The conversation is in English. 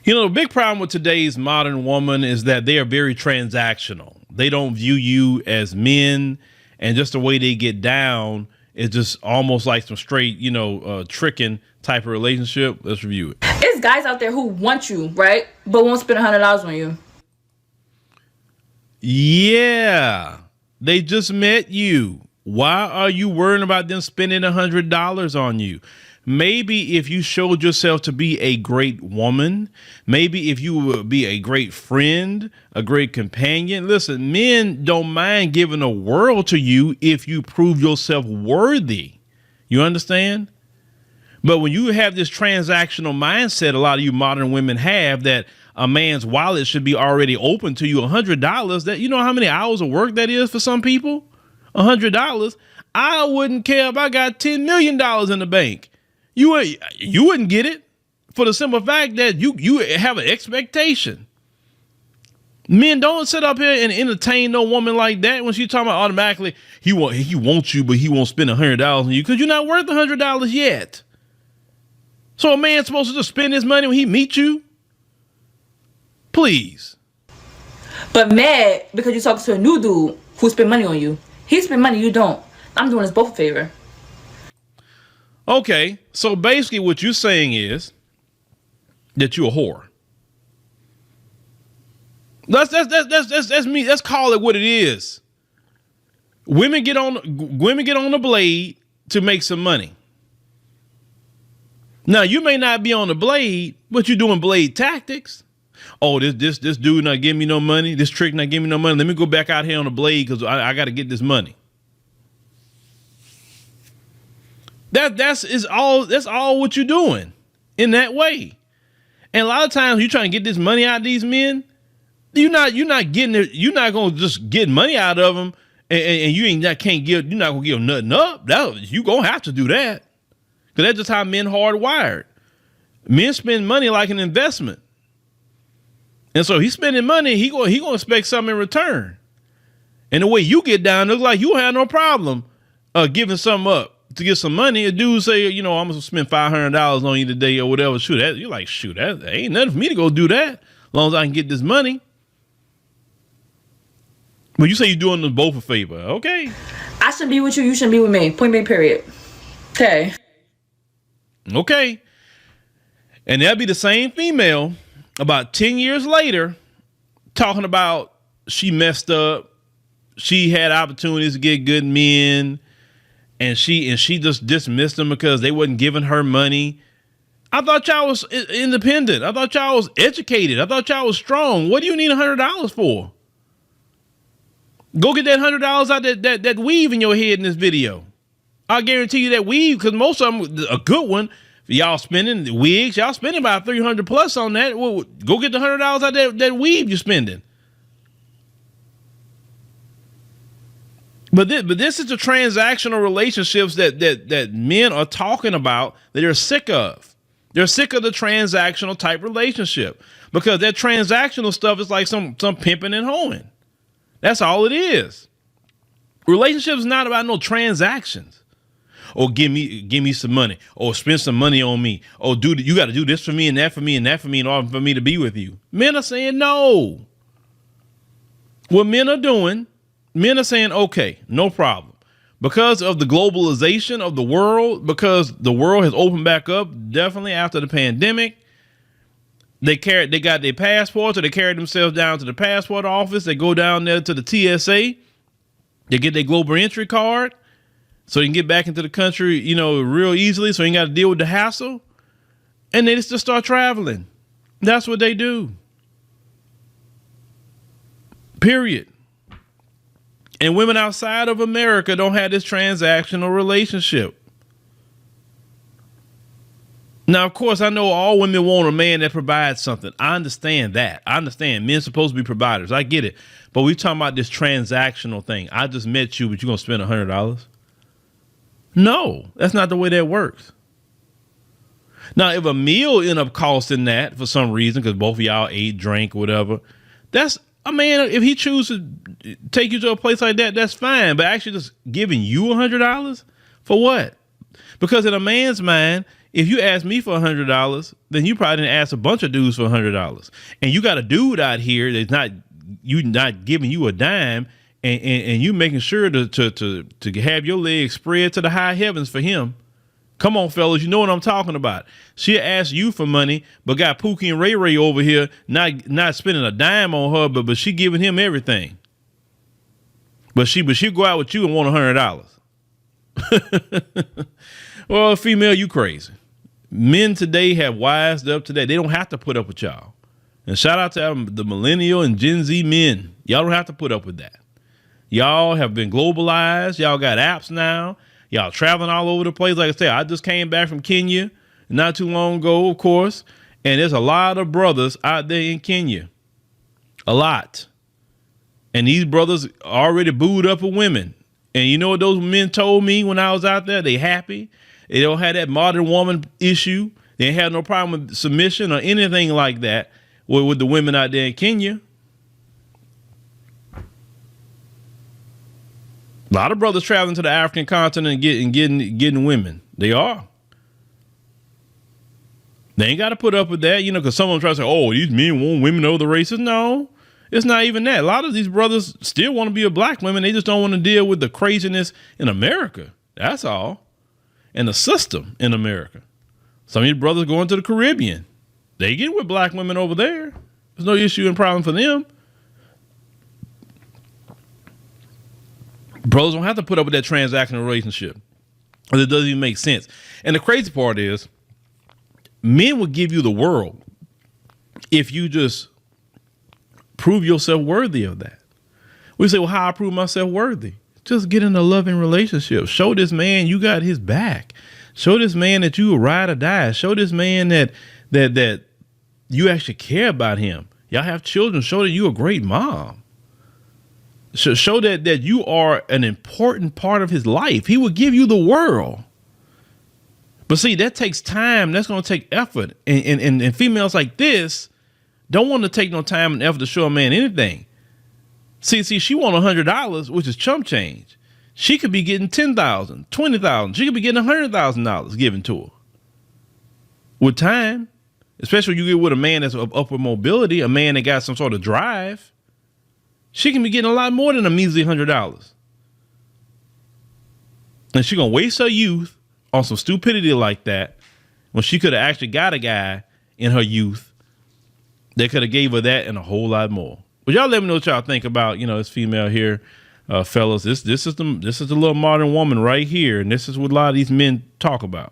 You know, the big problem with today's modern woman is that they are very transactional. They don't view you as men, and just the way they get down is just almost like some straight, tricking type of relationship. Let's review it. It's guys out there who want you, right? But won't spend $100 on you. Yeah, they just met you. Why are you worrying about them spending $100 on you? Maybe if you showed yourself to be a great woman, maybe if you would be a great friend, a great companion. Listen, men don't mind giving a world to you if you prove yourself worthy. You understand? But when you have this transactional mindset, a lot of you modern women have, that a man's wallet should be already open to you, $100, that, you know how many hours of work that is for some people? $100. I wouldn't care if I got $10 million in the bank. You wouldn't get it, for the simple fact that you have an expectation. Men don't sit up here and entertain no woman like that when she's talking about automatically he wants you, but he won't spend $100 on you because you're not worth $100 yet. So a man's supposed to just spend his money when he meets you? Please. But mad because you're talking to a new dude who spend money on you. He spend money, you don't. I'm doing us both a favor. Okay, so basically what you're saying is that you're a whore. That's me. Let's call it what it is. Women get on the blade to make some money. Now you may not be on the blade, but you're doing blade tactics. Oh, this dude not giving me no money. This trick not giving me no money. Let me go back out here on the blade because I got to get this money. That's all what you're doing in that way. And a lot of times you're trying to get this money out of these men. You're not getting it. You're not going to just get money out of them. And you're not going to give nothing up. You going to have to do that. Cause that's just how men hardwired. Men spend money like an investment. And so he's spending money. He going to expect something in return. And the way you get down, looks like you have no problem giving something up to get some money. A dude say, I'm going to spend $500 on you today or whatever. You're like, that ain't nothing for me to go do that as long as I can get this money. But you say you're doing them both a favor. Okay. I should be with you. You shouldn't be with me. Point blank, period. Okay. Okay. And that'll be the same female about 10 years later talking about she messed up. She had opportunities to get good men. And she just dismissed them because they wasn't giving her money. I thought y'all was independent. I thought y'all was educated. I thought y'all was strong. What do you need $100 for? Go get that $100 out that weave in your head in this video. I guarantee you that weave, because most of them, a good one, y'all spending the wigs, y'all spending about $300 plus on that. Well, go get the $100 out that weave you're spending. But this is the transactional relationships that men are talking about that they're sick of. They're sick of the transactional type relationship because that transactional stuff is like some pimping and hoeing. That's all it is. Relationship is not about no transactions. Or give me some money, or spend some money on me, or you got to do this for me and that for me and that for me in order for me to be with you. Men are saying no. What men are doing, men are saying, okay, no problem. Because of the globalization of the world, because the world has opened back up, definitely after the pandemic, they got their passports, or they carry themselves down to the passport office. They go down there to the TSA. They get their global entry card so they can get back into the country, real easily. So you ain't got to deal with the hassle. And they just start traveling. That's what they do. Period. And women outside of America don't have this transactional relationship. Now, of course, I know all women want a man that provides something. I understand that. I understand men supposed to be providers. I get it. But we're talking about this transactional thing. I just met you, but you're going to spend $100. No, that's not the way that works. Now, if a meal end up costing that for some reason, because both of y'all ate, drank, whatever, that's a man. If he chooses to take you to a place like that, that's fine. But actually just giving you $100 for what? Because in a man's mind, If you ask me for $100, then you probably didn't ask a bunch of dudes for $100. And you got a dude out here that's not giving you a dime, and you making sure to have your legs spread to the high heavens for him. Come on, fellas, you know what I'm talking about. She'll ask you for money, but got Pookie and Ray Ray over here not spending a dime on her, but she giving him everything. But she'll go out with you and want $100. Well, female, you crazy. Men today have wised up today. They don't have to put up with y'all. And shout out to the millennial and Gen Z men. Y'all don't have to put up with that. Y'all have been globalized. Y'all got apps now. Y'all traveling all over the place. Like I said, I just came back from Kenya not too long ago, of course. And there's a lot of brothers out there in Kenya. A lot. And these brothers already booed up with women. And you know what those men told me when I was out there? They happy. They don't have that modern woman issue. They ain't have no problem with submission or anything like that with the women out there in Kenya. A lot of brothers traveling to the African continent and getting women. They are. They ain't got to put up with that, because some of them try to say, oh, these men want women of other races. No, it's not even that. A lot of these brothers still want to be a black women. They just don't want to deal with the craziness in America. That's all. And the system in America. Some of these brothers going to the Caribbean. They get with black women over there. There's no issue and problem for them. Brothers don't have to put up with that transactional relationship. It doesn't even make sense. And the crazy part is, men will give you the world if you just prove yourself worthy of that. We say, well, how I prove myself worthy? Just get in a loving relationship. Show this man you got his back. Show this man that you will ride or die. Show this man that you actually care about him. Y'all have children. Show that you're a great mom. Show that you are an important part of his life. He will give you the world. But see, that takes time. That's going to take effort. And females like this don't want to take no time and effort to show a man anything. See, she want $100, which is chump change. She could be getting $10,000, $20,000. She could be getting $100,000 given to her. With time, especially when you get with a man that's of upward mobility, a man that got some sort of drive, she can be getting a lot more than a measly $100. And she gonna waste her youth on some stupidity like that when she could have actually got a guy in her youth that could have gave her that and a whole lot more. But y'all let me know what y'all think about, this female here, fellas. This is the little modern woman right here, and this is what a lot of these men talk about.